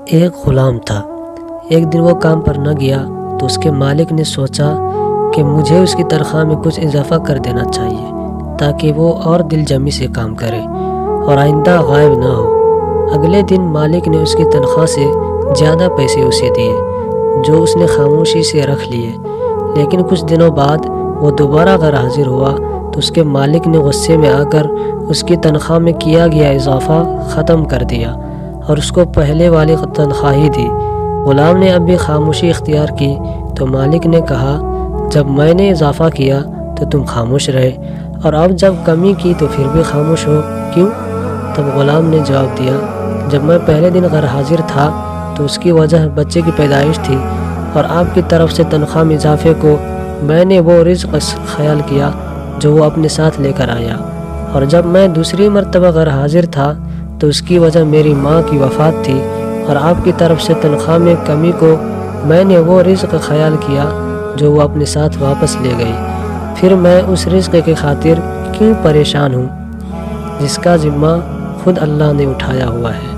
ایک غلام تھا۔ ایک دن وہ کام پر نہ گیا تو اس کے مالک نے سوچا کہ مجھے اس کی تنخواہ میں کچھ اضافہ کر دینا چاہیے تاکہ وہ اور دل جمی سے کام کرے اور آئندہ غائب نہ ہو۔ اگلے دن مالک نے اس کی تنخواہ سے زیادہ پیسے اسے دیے جو اس نے خاموشی سے رکھ لیے، لیکن کچھ دنوں بعد وہ دوبارہ غیر حاضر ہوا تو اس کے مالک نے غصے میں آ کر اس کی تنخواہ میں کیا گیا اضافہ ختم کر دیا اور اس کو پہلے والی تنخواہ ہی دی۔ غلام نے اب بھی خاموشی اختیار کی تو مالک نے کہا، جب میں نے اضافہ کیا تو تم خاموش رہے اور اب جب کمی کی تو پھر بھی خاموش ہو، کیوں؟ تب غلام نے جواب دیا، جب میں پہلے دن غیر حاضر تھا تو اس کی وجہ بچے کی پیدائش تھی اور آپ کی طرف سے تنخواہ میں اضافے کو میں نے وہ رزق خیال کیا جو وہ اپنے ساتھ لے کر آیا، اور جب میں دوسری مرتبہ غیر حاضر تھا تو اس کی وجہ میری ماں کی وفات تھی اور آپ کی طرف سے تنخواہ میں کمی کو میں نے وہ رزق خیال کیا جو وہ اپنے ساتھ واپس لے گئی۔ پھر میں اس رزق کی خاطر کیوں پریشان ہوں جس کا ذمہ خود اللہ نے اٹھایا ہوا ہے۔